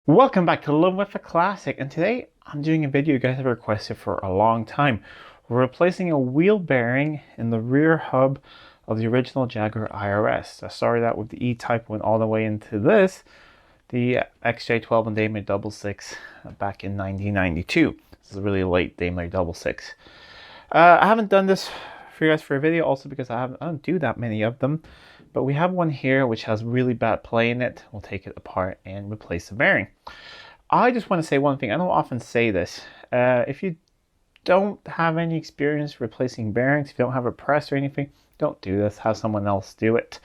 Welcome back to Living with a Classic, and today I'm doing a video you guys have requested for a long time. We're replacing a wheel bearing in the rear hub of the original Jaguar IRS. I started out with the E-Type, went all the way into this, the XJ12 and Daimler 66 back in 1992. This is a really late Daimler 66. I haven't done this for you guys for a video, also because I don't do that many of them. But we have one here which has really bad play in it. We'll take it apart and replace the bearing. I just want to say one thing. I don't often say this. If you don't have any experience replacing bearings, if you don't have a press or anything, don't do this. Have someone else do it.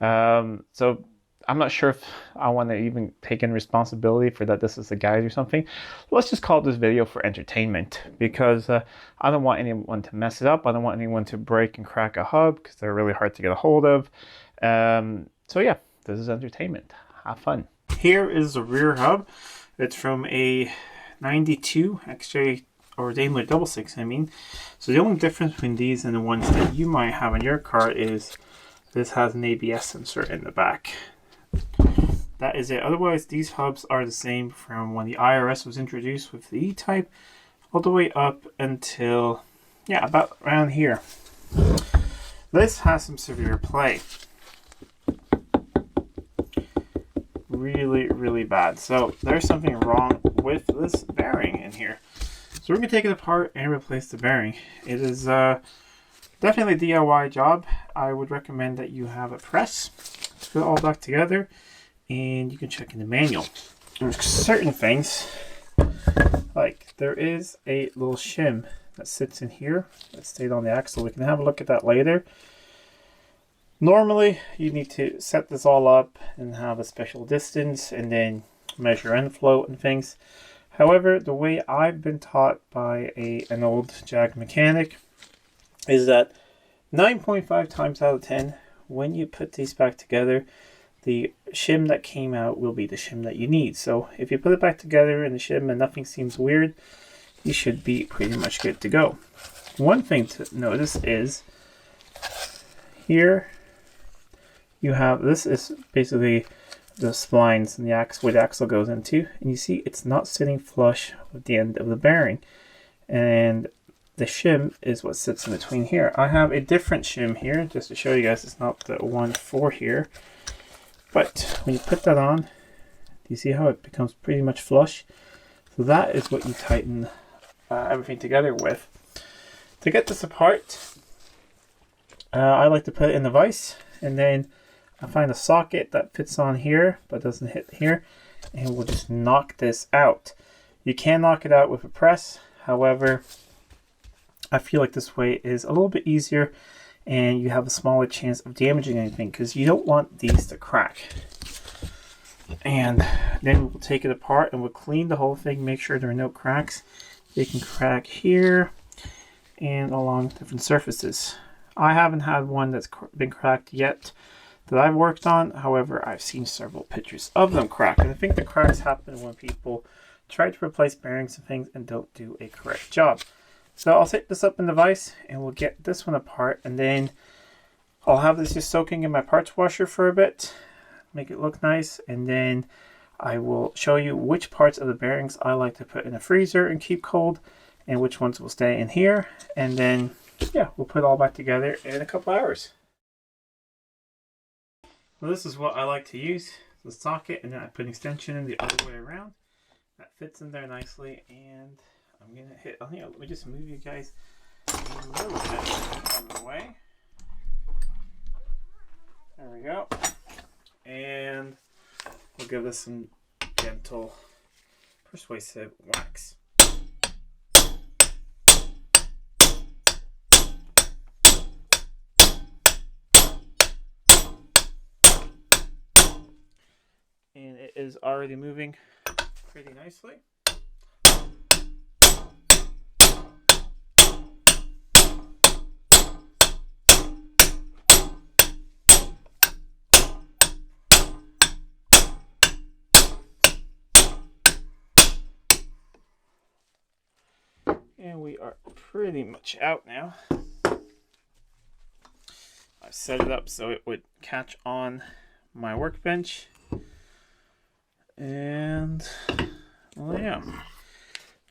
So I'm not sure if I want to even take in responsibility for that this is a guide or something. Let's just call this video for entertainment, because I don't want anyone to mess it up. I don't want anyone to break and crack a hub, because they're really hard to get a hold of. So yeah, this is entertainment. Have fun. Here is the rear hub. It's from a 92 XJ or Daimler 66, I mean. So the only difference between these and the ones that you might have in your car is this has an ABS sensor in the back. That is it. Otherwise, these hubs are the same from when the IRS was introduced with the E-Type all the way up until, yeah, about around here. This has some severe play. Really bad. So there's something wrong with this bearing in here. So we're going to take it apart and replace the bearing. It is definitely a DIY job. I would recommend that you have a press to put it all back together, and you can check in the manual. There's certain things, like there is a little shim that sits in here that stayed on the axle. We can have a look at that later. Normally, you need to set this all up and have a special distance and then measure end float and things. However, the way I've been taught by an old Jag mechanic is that 9.5 times out of 10, when you put these back together, the shim that came out will be the shim that you need. So if you put it back together in the shim and nothing seems weird, you should be pretty much good to go. One thing to notice is here you have, this is basically the splines and the axle, where the axle goes into, and you see it's not sitting flush with the end of the bearing, and the shim is what sits in between here. I have a different shim here just to show you guys it's not the one for here, but when you put that on, do you see how it becomes pretty much flush? So that is what you tighten everything together with. To get this apart, I like to put it in the vise, and then I find a socket that fits on here but doesn't hit here, and we'll just knock this out. You can knock it out with a press, however I feel like this way is a little bit easier and you have a smaller chance of damaging anything, because you don't want these to crack. And then we'll take it apart and we'll clean the whole thing, make sure there are no cracks. They can crack here and along different surfaces. I haven't had one that's been cracked yet that I've worked on. However, I've seen several pictures of them crack, and I think the cracks happen when people try to replace bearings and things and don't do a correct job. So I'll set this up in the vise and we'll get this one apart, and then I'll have this just soaking in my parts washer for a bit, make it look nice, and then I will show you which parts of the bearings I like to put in a freezer and keep cold, and which ones will stay in here, and then yeah, we'll put it all back together in a couple hours. Well, this is what I like to use, the socket, and then I put an extension in the other way around. That fits in there nicely, and I'm going to hit on here. Let me just move you guys a little bit out of the way. There we go. And we'll give this some gentle persuasive wax. And it is already moving pretty nicely. And we are pretty much out now. I set it up so it would catch on my workbench. And And well, yeah,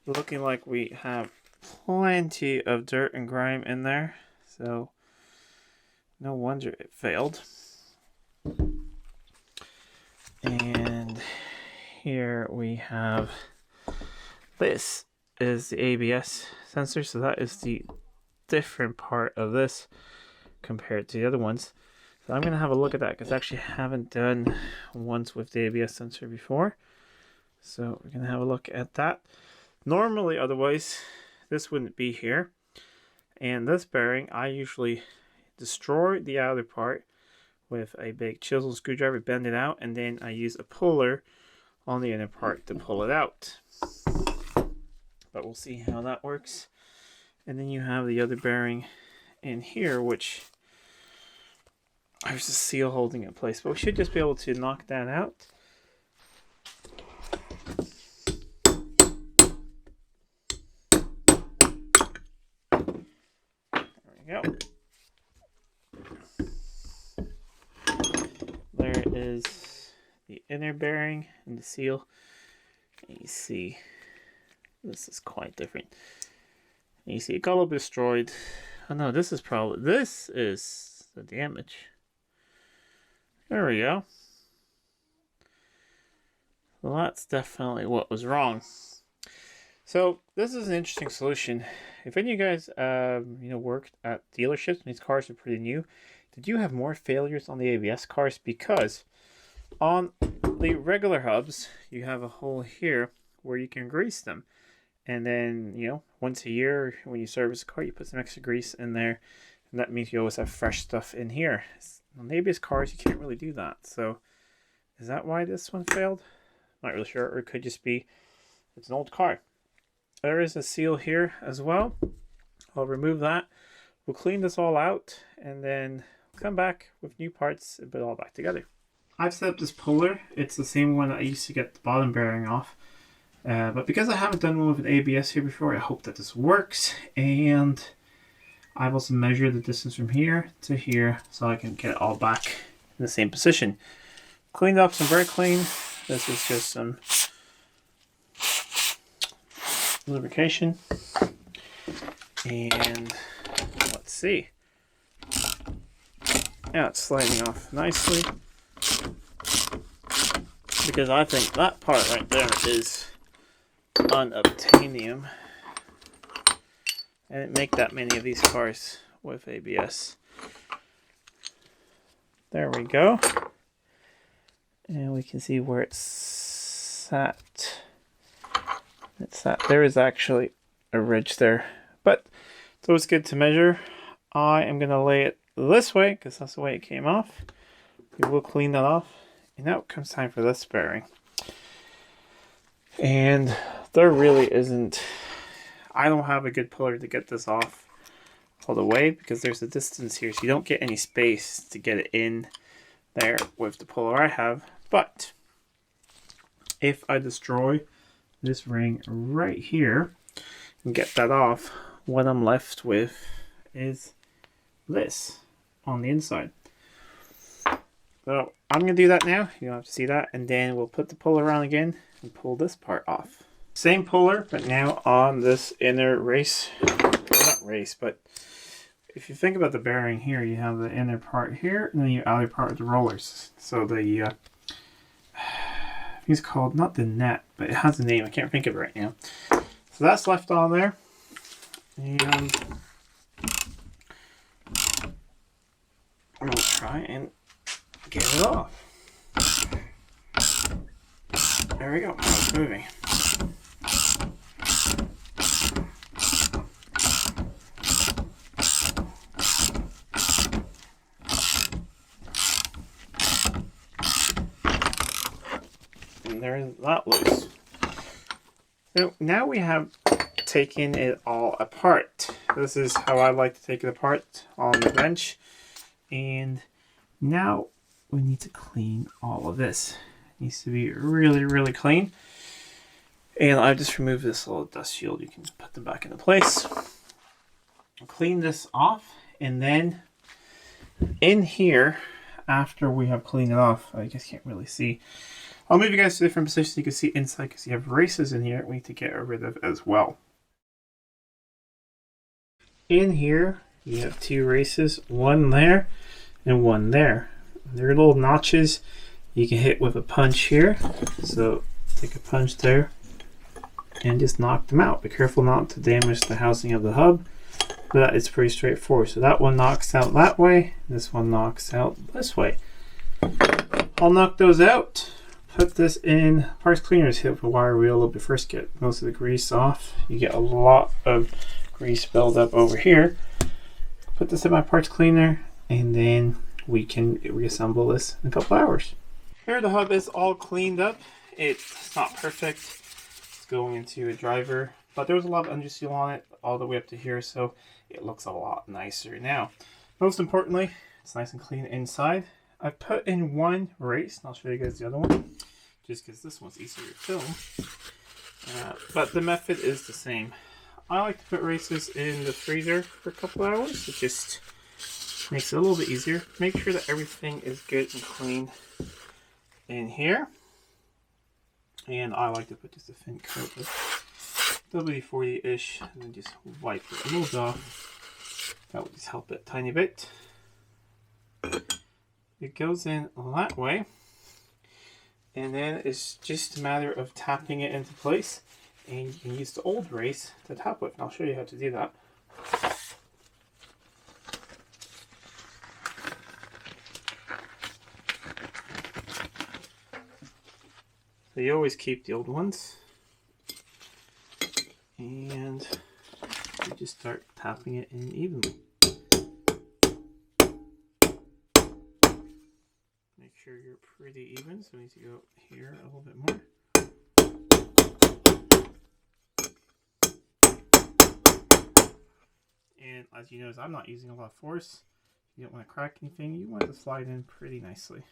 looking like we have plenty of dirt and grime in there, so no wonder it failed. And here we have, this is the ABS sensor, so that is the different part of this compared to the other ones. So I'm going to have a look at that because I actually haven't done ones with the ABS sensor before. So we're going to have a look at that. Normally, otherwise, this wouldn't be here. And this bearing, I usually destroy the outer part with a big chisel screwdriver, bend it out, and then I use a puller on the inner part to pull it out. But we'll see how that works. And then you have the other bearing in here, which there's a seal holding it in place, but we should just be able to knock that out. There we go. There is the inner bearing and the seal. And you see, this is quite different. And you see it got a little bit destroyed. Oh no, this is the damage. There we go. Well, that's definitely what was wrong. So this is an interesting solution. If any of you guys, worked at dealerships, these cars are pretty new, did you have more failures on the ABS cars? Because on the regular hubs, you have a hole here where you can grease them. And then, once a year when you service a car, you put some extra grease in there. And that means you always have fresh stuff in here. On ABS cars, you can't really do that. So, is that why this one failed? Not really sure. Or it could just be, it's an old car. There is a seal here as well. I'll remove that. We'll clean this all out. And then come back with new parts and put it all back together. I've set up this puller. It's the same one that I used to get the bottom bearing off. But because I haven't done one with an ABS here before, I hope that this works. And I've also measured the distance from here to here so I can get it all back in the same position. Cleaned up some very clean. This is just some lubrication. And let's see. Yeah, it's sliding off nicely. Because I think that part right there is unobtainium. I didn't make that many of these cars with ABS. There we go. And we can see where it's sat. It's sat. There is actually a ridge there. But it's always good to measure. I am going to lay it this way because that's the way it came off. We will clean that off. And now it comes time for this bearing. And there really isn't, I don't have a good puller to get this off all the way because there's a distance here, so you don't get any space to get it in there with the puller I have. But if I destroy this ring right here and get that off, what I'm left with is this on the inside. So I'm going to do that now. You don't have to see that. And then we'll put the puller around again and pull this part off. Same puller, but now on this inner race. Well, not race, but if you think about the bearing here, you have the inner part here and then your outer part of the rollers. So the, I think it's called, not the net, but it has a name. I can't think of it right now. So that's left on there. And we'll try and get it off. There we go. Now it's moving. And there's that loose. So now we have taken it all apart. This is how I like to take it apart on the bench. And now we need to clean all of this. It needs to be really, really clean. And I've just removed this little dust shield. You can put them back into place. Clean this off. And then in here, after we have cleaned it off, I guess you can't really see, I'll move you guys to different positions so you can see inside, because you have races in here we need to get rid of as well. In here, you have 2 races, one there and one there. They're little notches you can hit with a punch here. So take a punch there and just knock them out. Be careful not to damage the housing of the hub, but it's pretty straightforward. So that one knocks out that way, this one knocks out this way. I'll knock those out. Put this in parts cleaners, hit the wire wheel to first get most of the grease off. You get a lot of grease build up over here. Put this in my parts cleaner, and then we can reassemble this in a couple hours. Here the hub is all cleaned up. It's not perfect. It's going into a driver, but there was a lot of underseal on it all the way up to here, so it looks a lot nicer now. Most importantly, it's nice and clean inside. I put in one race, and I'll show you guys the other one, just because this one's easier to film. But the method is the same. I like to put races in the freezer for a couple hours. It just makes it a little bit easier. Make sure that everything is good and clean in here. And I like to put just a thin coat of WD-40-ish and then just wipe it a little bit off. That would just help it a tiny bit. It goes in that way, and then it's just a matter of tapping it into place, and you can use the old race to tap with, and I'll show you how to do that. So you always keep the old ones, and you just start tapping it in evenly. Make sure you're pretty even, so we need to go here a little bit more. And as you notice, I'm not using a lot of force. You don't want to crack anything. You want it to slide in pretty nicely.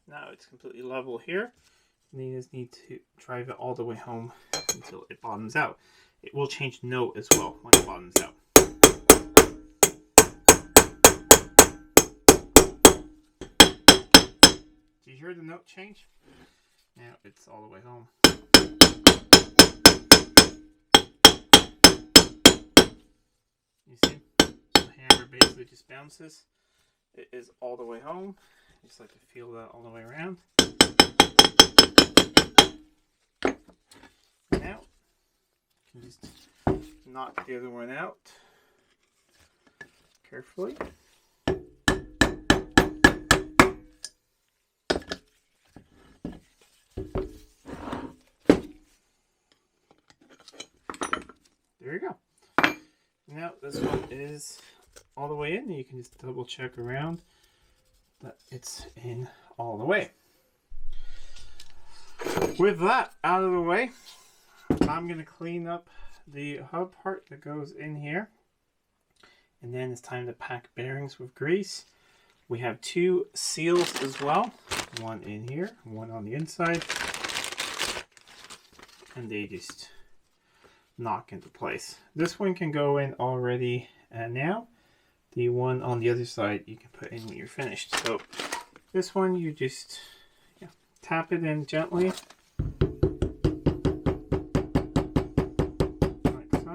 Now it's completely level here, and you just need to drive it all the way home until it bottoms out. It will change note as well when it bottoms out. Do you hear the note change? Now it's all the way home. You see? The hammer basically just bounces. It is all the way home. Just like to feel that all the way around. Now, you can just knock the other one out carefully. There you go. Now this one is all the way in. You can just double check around that it's in all the way. With that out of the way, I'm going to clean up the hub part that goes in here, and then it's time to pack bearings with grease. We have 2 seals as well, one in here, one on the inside, and they just knock into place. This one can go in already now. The one on the other side you can put in when you're finished. So this one you just tap it in gently, like so.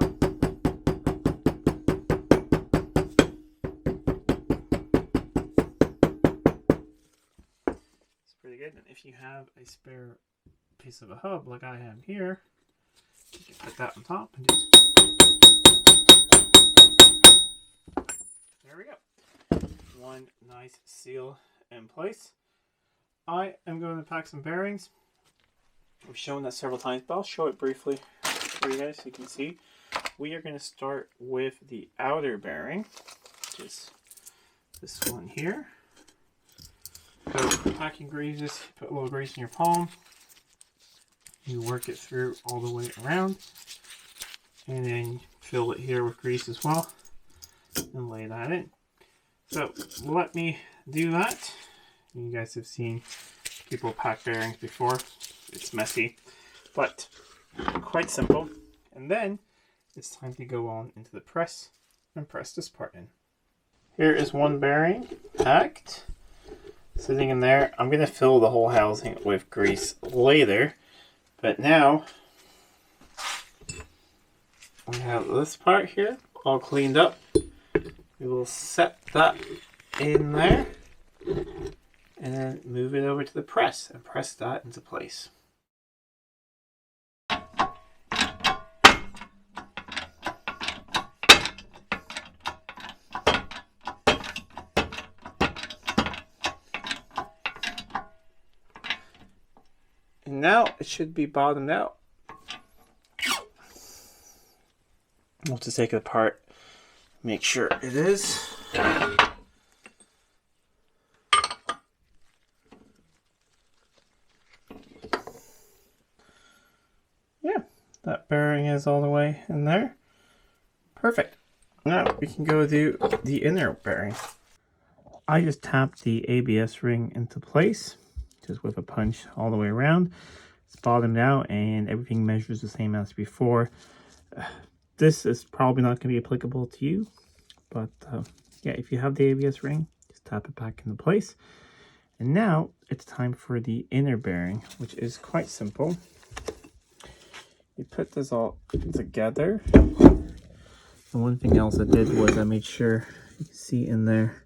It's pretty good. And if you have a spare piece of a hub like I have here, you can put that on top and just... There we go. One nice seal in place. I am going to pack some bearings. We've shown that several times, but I'll show it briefly for you guys so you can see. We are going to start with the outer bearing, which is this one here. So packing greases, put a little grease in your palm. You work it through all the way around. And then fill it here with grease as well and lay that in. So let me do that. You guys have seen people pack bearings before. It's messy, but quite simple. And then it's time to go on into the press and press this part in. Here is one bearing packed, sitting in there. I'm going to fill the whole housing with grease later, but now we have this part here all cleaned up. We will set that in there and then move it over to the press and press that into place. And now it should be bottomed out. We'll just take it apart, make sure it is. Yeah, that bearing is all the way in there. Perfect. Now we can go do the inner bearing. I just tapped the ABS ring into place, just with a punch all the way around. It's bottomed out and everything measures the same as before. This is probably not going to be applicable to you, but yeah, if you have the ABS ring, just tap it back into place. And now it's time for the inner bearing, which is quite simple. You put this all together. And one thing else I did was I made sure you can see in there,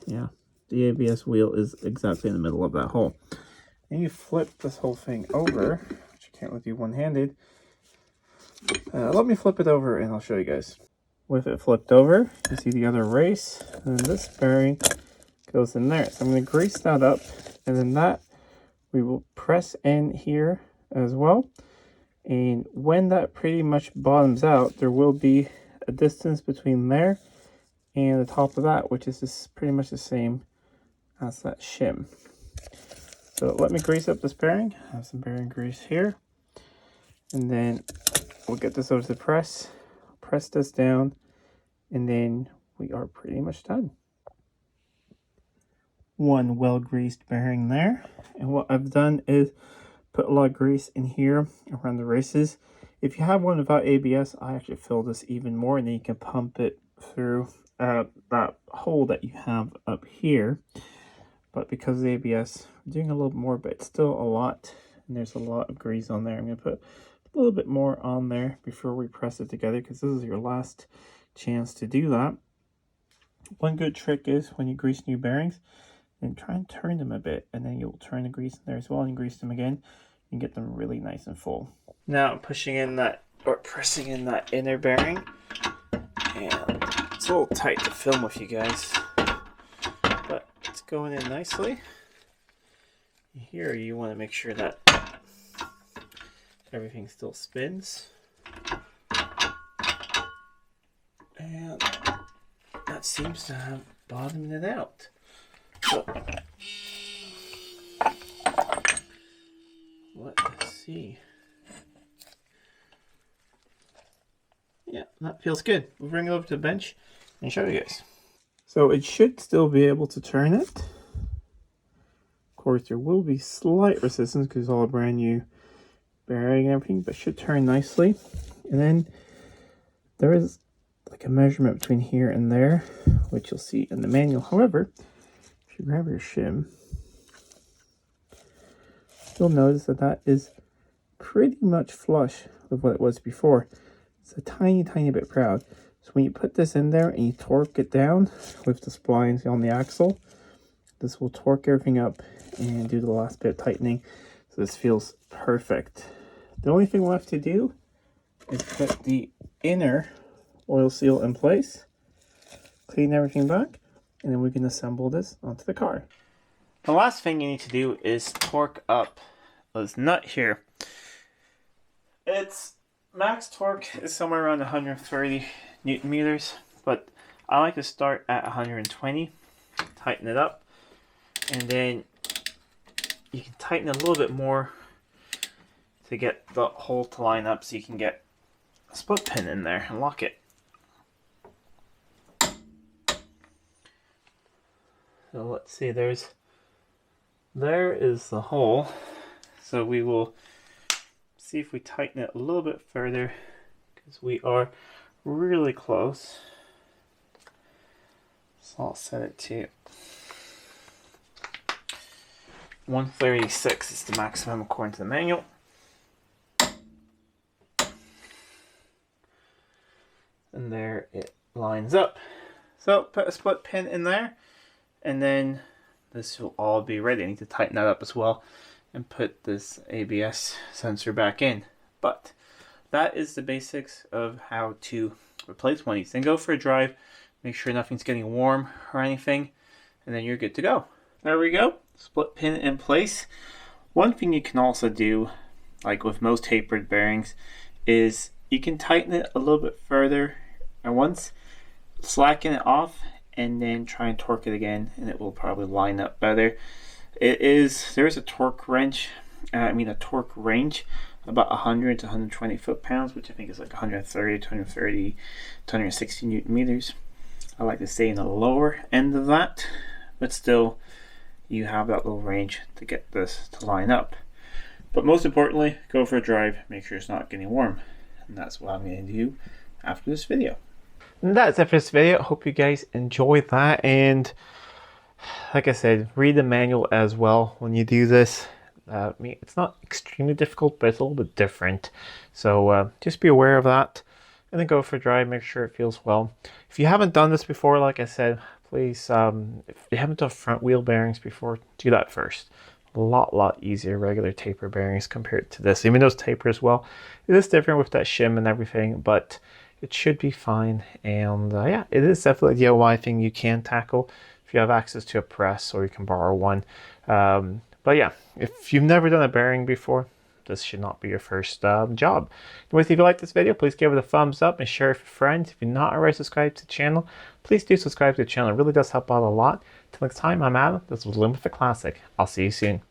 yeah, the ABS wheel is exactly in the middle of that hole. And you flip this whole thing over, which you can't really do one-handed. Let me flip it over and I'll show you guys. With it flipped over, you see the other race, and then this bearing goes in there. So I'm going to grease that up, and then that we will press in here as well. And when that pretty much bottoms out, there will be a distance between there and the top of that, which is just pretty much the same as that shim. So let me grease up this bearing. I have some bearing grease here. And then we'll get this over to the press, press this down, and then we are pretty much done. One well-greased bearing there. And what I've done is put a lot of grease in here around the races. If you have one without ABS, I actually fill this even more, and then you can pump it through that hole that you have up here. But because of the ABS, I'm doing a little more, but it's still a lot, and there's a lot of grease on there. I'm going to put a little bit more on there before we press it together, because this is your last chance to do that. One good trick is when you grease new bearings, then try and turn them a bit, and then you'll turn the grease in there as well and grease them again and get them really nice and full. Now I'm pushing in that, or pressing in that inner bearing, and it's a little tight to film with you guys, but it's going in nicely. Here you want to make sure that everything still spins, and that seems to have bottomed it out. So let's see. Yeah, that feels good. We'll bring it over to the bench and show you guys. So it should still be able to turn it. Of course, there will be slight resistance because it's all a brand new bearing and everything, but should turn nicely. And then there is like a measurement between here and there, which you'll see in the manual. However, if you grab your shim, you'll notice that that is pretty much flush with what it was before. It's a tiny bit proud. So when you put this in there and you torque it down with the splines on the axle, this will torque everything up and do the last bit of tightening. So this feels perfect. The only thing we'll have to do is put the inner oil seal in place, clean everything back, and then we can assemble this onto the car. The last thing you need to do is torque up this nut here. Its max torque is somewhere around 130 Newton meters, but I like to start at 120, tighten it up, and then you can tighten it a little bit more to get the hole to line up so you can get split pin in there and lock it. So let's see, there is the hole. So we will see if we tighten it a little bit further, because we are really close. So I'll set it to 136 is the maximum according to the manual. And there it lines up. So put a split pin in there, and then this will all be ready. I need to tighten that up as well and put this ABS sensor back in. But that is the basics of how to replace one of these. Then go for a drive, make sure nothing's getting warm or anything, and then you're good to go. There we go, split pin in place. One thing you can also do, like with most tapered bearings, is you can tighten it a little bit further and once, slacken it off, and then try and torque it again, and it will probably line up better. There's a torque range about 100 to 120 foot-pounds, which I think is like 130, 230, 260 Newton meters. I like to stay in the lower end of that, but still you have that little range to get this to line up. But most importantly, go for a drive, make sure it's not getting warm. And that's what I'm going to do after this video. And that's it for this video. I hope you guys enjoyed that, and like I said, read the manual as well when you do this. It's not extremely difficult, but it's a little bit different. So just be aware of that, and then go for a drive, make sure it feels well. If you haven't done this before, like I said, please, if you haven't done front wheel bearings before, do that first. A lot easier regular taper bearings compared to this. Even though it's taper as well, it is different with that shim and everything, but it should be fine. And yeah, it is definitely a DIY thing you can tackle if you have access to a press, or you can borrow one. But yeah, if you've never done a bearing before, this should not be your first job. Anyways, if you like this video, please give it a thumbs up and share it with your friends. If you're not already subscribed to the channel, please do subscribe to the channel. It really does help out a lot. Till next time, I'm Adam. This was Living with a Classic. I'll see you soon.